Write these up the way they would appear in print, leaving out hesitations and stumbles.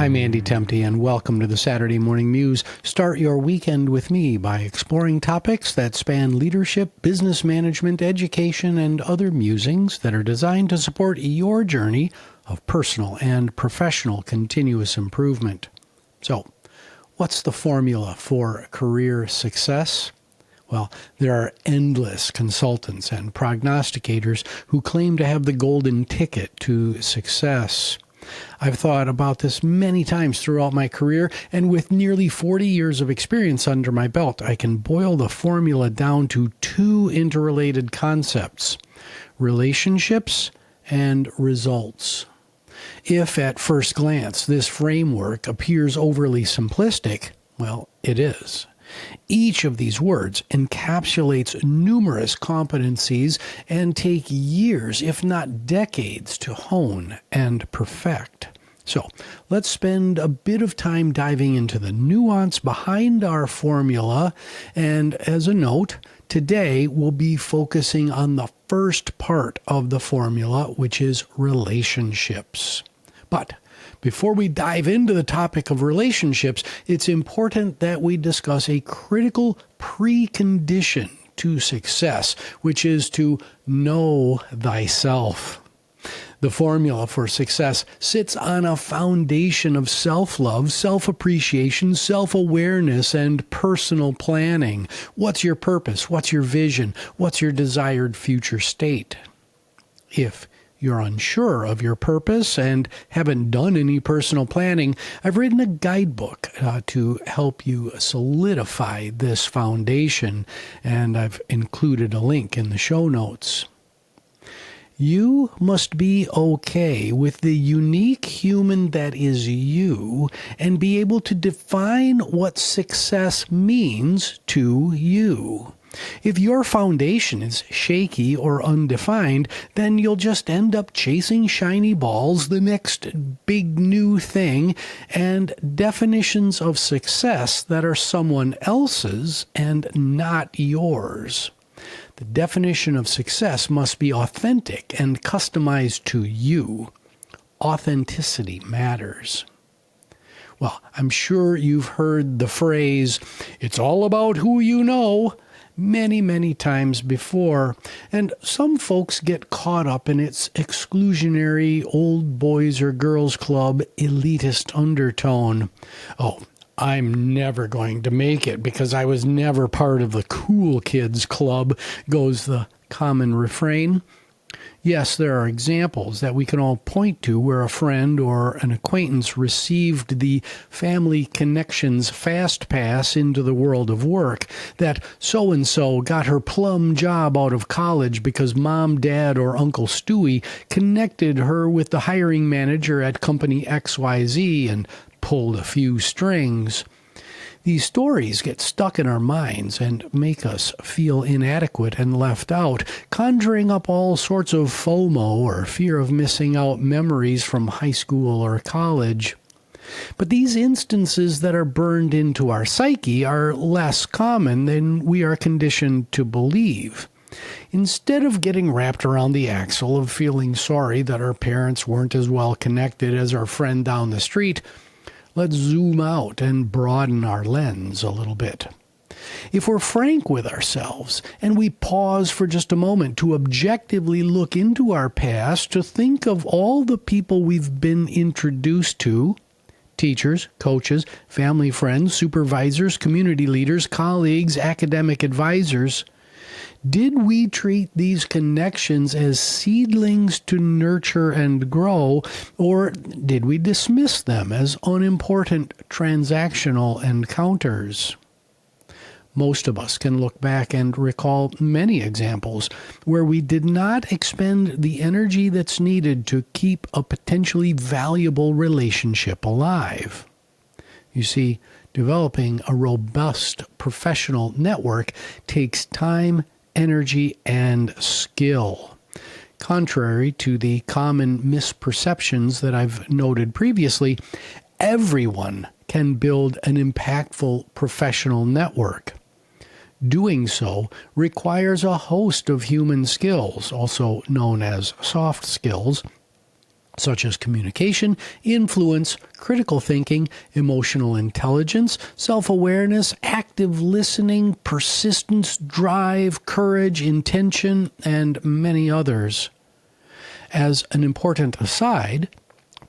I'm Andy Temte, and welcome to the Saturday Morning Muse. Start your weekend with me by exploring topics that span leadership, business management, education, and other musings that are designed to support your journey of personal and professional continuous improvement. So, what's the formula for career success? Well, there are endless consultants and prognosticators who claim to have the golden ticket to success. I've thought about this many times throughout my career, and with nearly 40 years of experience under my belt, I can boil the formula down to two interrelated concepts: relationships and results. If at first glance this framework appears overly simplistic, well, it is. Each of these words encapsulates numerous competencies and take years, if not decades, to hone and perfect. So let's spend a bit of time diving into the nuance behind our formula. And as a note, today we'll be focusing on the first part of the formula, which is relationships. But before we dive into the topic of relationships, it's important that we discuss a critical precondition to success, which is to know thyself. The formula for success sits on a foundation of self-love, self-appreciation, self-awareness, and personal planning. What's your purpose? What's your vision? What's your desired future state? If you're unsure of your purpose and haven't done any personal planning, I've written a guidebook to help you solidify this foundation, and I've included a link in the show notes. You must be okay with the unique human that is you and be able to define what success means to you. If your foundation is shaky or undefined, then you'll just end up chasing shiny balls, the next big new thing, and definitions of success that are someone else's and not yours. The definition of success must be authentic and customized to you. Authenticity matters. Well, I'm sure you've heard the phrase, "It's all about who you know," many, many times before, and some folks get caught up in its exclusionary old boys or girls club elitist undertone. "Oh, I'm never going to make it because I was never part of the cool kids club," goes the common refrain. Yes, there are examples that we can all point to where a friend or an acquaintance received the family connections fast pass into the world of work, that so-and-so got her plum job out of college because mom, dad, or Uncle Stewie connected her with the hiring manager at company XYZ and pulled a few strings. These stories get stuck in our minds and make us feel inadequate and left out, conjuring up all sorts of FOMO or fear of missing out memories from high school or college. But these instances that are burned into our psyche are less common than we are conditioned to believe. Instead of getting wrapped around the axle of feeling sorry that our parents weren't as well connected as our friend down the street, let's zoom out and broaden our lens a little bit. If we're frank with ourselves and we pause for just a moment to objectively look into our past, to think of all the people we've been introduced to, teachers, coaches, family friends, supervisors, community leaders, colleagues, academic advisors, did we treat these connections as seedlings to nurture and grow, or did we dismiss them as unimportant transactional encounters? Most of us can look back and recall many examples where we did not expend the energy that's needed to keep a potentially valuable relationship alive. You see, developing a robust professional network takes time, energy, and skill. Contrary to the common misperceptions that I've noted previously, everyone can build an impactful professional network. Doing so requires a host of human skills, also known as soft skills, such as communication, influence, critical thinking, emotional intelligence, self-awareness, active listening, persistence, drive, courage, intention, and many others. As an important aside,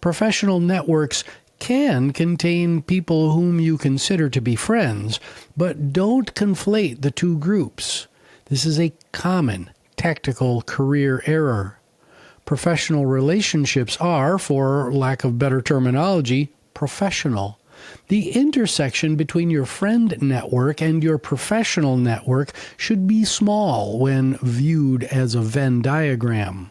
professional networks can contain people whom you consider to be friends, but don't conflate the two groups. This is a common tactical career error. Professional relationships are, for lack of better terminology, professional. The intersection between your friend network and your professional network should be small when viewed as a Venn diagram.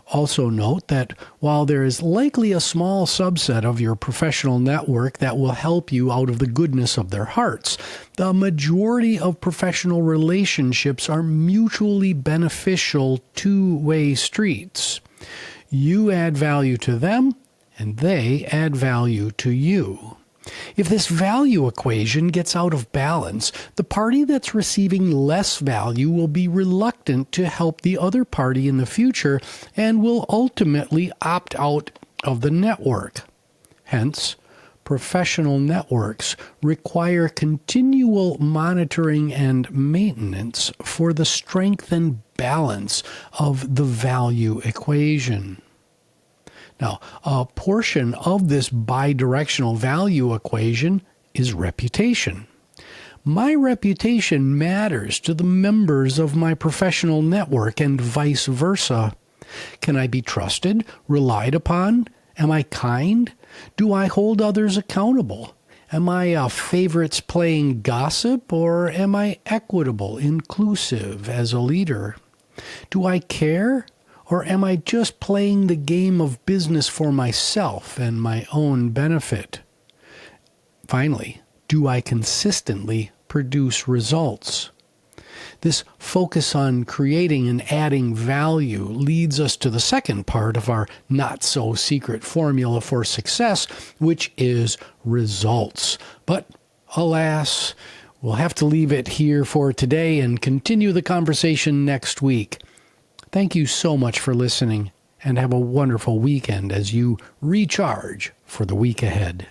Also note that while there is likely a small subset of your professional network that will help you out of the goodness of their hearts, the majority of professional relationships are mutually beneficial two-way streets. You add value to them, and they add value to you. If this value equation gets out of balance, the party that's receiving less value will be reluctant to help the other party in the future and will ultimately opt out of the network. Hence, professional networks require continual monitoring and maintenance for the strength and balance of the value equation. Now, a portion of this bidirectional value equation is reputation. My reputation matters to the members of my professional network and vice versa. Can I be trusted, relied upon? Am I kind? Do I hold others accountable? Am I a favorites playing gossip, or am I equitable, inclusive as a leader? Do I care? Or am I just playing the game of business for myself and my own benefit? Finally, do I consistently produce results? This focus on creating and adding value leads us to the second part of our not-so-secret formula for success, which is results. But alas, we'll have to leave it here for today and continue the conversation next week. Thank you so much for listening, and have a wonderful weekend as you recharge for the week ahead.